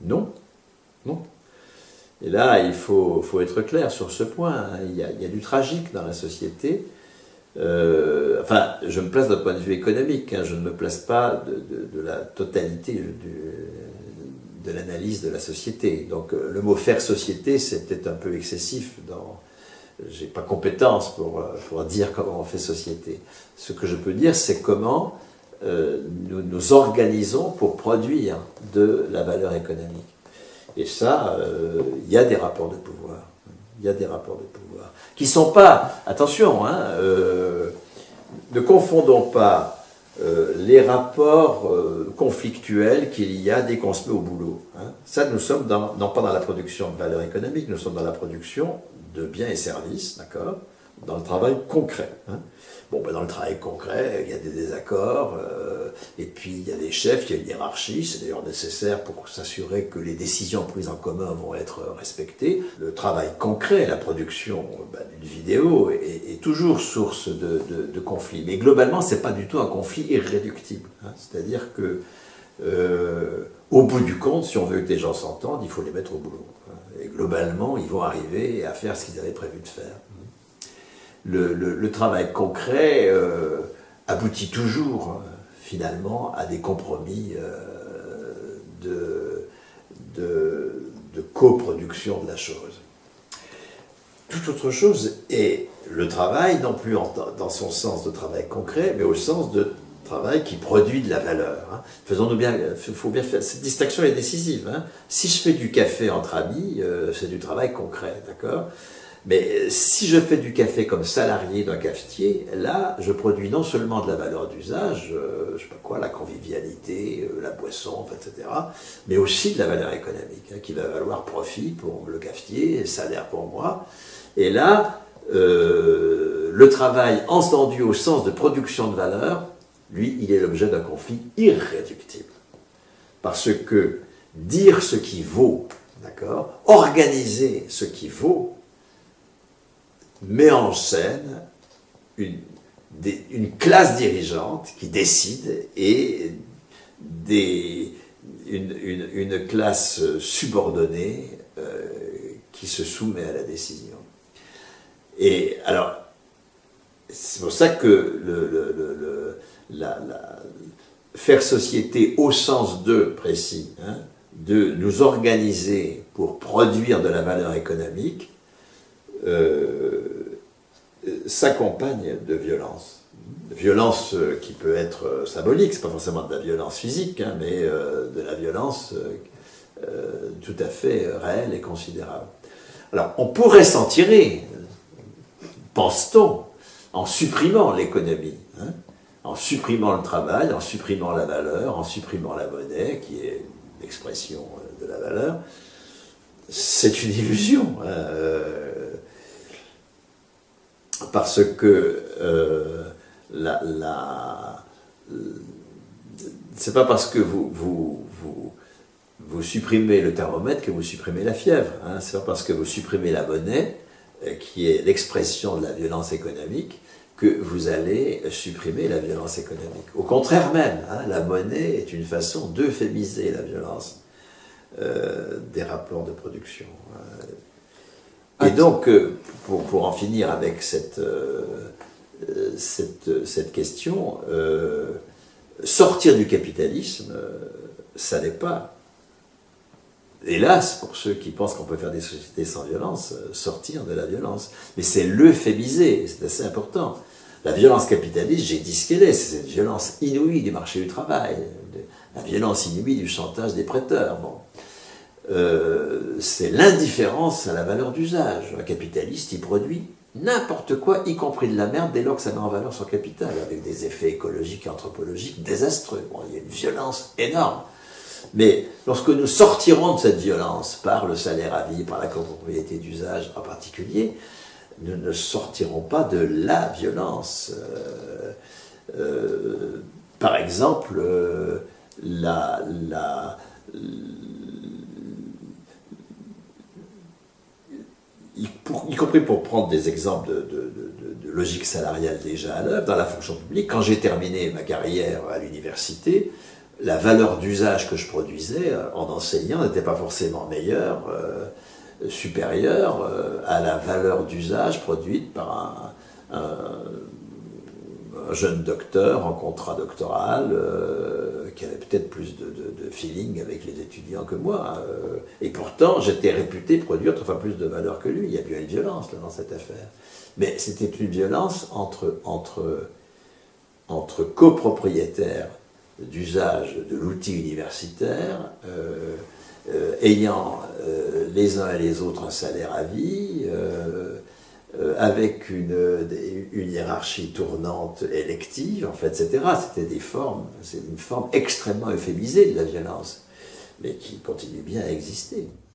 Non, non. Et là, il faut être clair sur ce point, hein. Il y a du tragique dans la société. Enfin, je me place d'un point de vue économique, hein. Je ne me place pas de la totalité de l'analyse de la société. Donc le mot faire société, c'est peut-être un peu excessif. Je n'ai pas compétence pour dire comment on fait société. Ce que je peux dire, c'est comment nous nous organisons pour produire de la valeur économique. Et ça, il y a des rapports de pouvoir. Il y a des rapports de pouvoir. Qui ne sont pas, attention, hein, ne confondons pas les rapports conflictuels qu'il y a dès qu'on se met au boulot. Hein. Ça, nous sommes non pas dans la production de valeur économique, nous sommes dans la production de biens et services, d'accord, dans le travail concret. Hein. Bon, ben dans le travail concret, il y a des désaccords, et puis il y a des chefs, il y a une hiérarchie, c'est d'ailleurs nécessaire pour s'assurer que les décisions prises en commun vont être respectées. Le travail concret, la production d'une vidéo est toujours source de conflits. Mais globalement, ce n'est pas du tout un conflit irréductible. Hein. C'est-à-dire que, au bout du compte, si on veut que des gens s'entendent, il faut les mettre au boulot. Hein. Et globalement, ils vont arriver à faire ce qu'ils avaient prévu de faire. Le travail concret aboutit toujours, finalement, à des compromis de coproduction de la chose. Toute autre chose est le travail, non plus dans son sens de travail concret, mais au sens de travail qui produit de la valeur. Hein. Faisons-nous bien, faut bien faire, cette distinction est décisive. Hein. Si je fais du café entre amis, c'est du travail concret, d'accord ? Mais si je fais du café comme salarié d'un cafetier, là, je produis non seulement de la valeur d'usage, je ne sais pas quoi, la convivialité, la boisson, etc., mais aussi de la valeur économique, hein, qui va valoir profit pour le cafetier, salaire pour moi. Et là, le travail entendu au sens de production de valeur, lui, il est l'objet d'un conflit irréductible. Parce que dire ce qui vaut, d'accord, organiser ce qui vaut, met en scène une classe dirigeante qui décide et une classe subordonnée qui se soumet à la décision. Et alors, c'est pour ça que faire société au sens précis, hein, de nous organiser pour produire de la valeur économique, s'accompagne de violence. Violence qui peut être symbolique, c'est pas forcément de la violence physique, hein, mais de la violence tout à fait réelle et considérable. Alors, on pourrait s'en tirer, pense-t-on, en supprimant l'économie, hein, en supprimant le travail, en supprimant la valeur, en supprimant la monnaie, qui est l'expression de la valeur. C'est une illusion. Hein, parce que c'est pas parce que vous supprimez le thermomètre que vous supprimez la fièvre. Hein. C'est pas parce que vous supprimez la monnaie, qui est l'expression de la violence économique, que vous allez supprimer la violence économique. Au contraire même, hein, la monnaie est une façon d'euphémiser la violence des rapports de production. Et donc, pour en finir avec cette question, sortir du capitalisme, ça n'est pas, hélas, pour ceux qui pensent qu'on peut faire des sociétés sans violence, sortir de la violence. Mais c'est l'euphémiser, c'est assez important. La violence capitaliste, j'ai dit ce qu'elle est, c'est cette violence inouïe du marché du travail, la violence inouïe du chantage des prêteurs. Bon. C'est l'indifférence à la valeur d'usage. Un capitaliste, il produit n'importe quoi, y compris de la merde, dès lors que ça met en valeur son capital, avec des effets écologiques et anthropologiques désastreux. Bon, il y a une violence énorme. Mais lorsque nous sortirons de cette violence, par le salaire à vie, par la copropriété d'usage en particulier, nous ne sortirons pas de la violence. Par exemple, y compris pour prendre des exemples de logique salariale déjà à l'œuvre, dans la fonction publique, quand j'ai terminé ma carrière à l'université, la valeur d'usage que je produisais en enseignant n'était pas forcément meilleure, supérieure à la valeur d'usage produite par un jeune docteur en contrat doctoral qui avait peut-être plus de feeling avec les étudiants que moi. Et pourtant, j'étais réputé produire 3 fois plus de valeur que lui. Il y a bien une violence là, dans cette affaire. Mais c'était une violence entre copropriétaires d'usage de l'outil universitaire, ayant les uns et les autres un salaire à vie, avec une hiérarchie tournante élective, en fait, etc. C'était c'est une forme extrêmement euphémisée de la violence, mais qui continue bien à exister.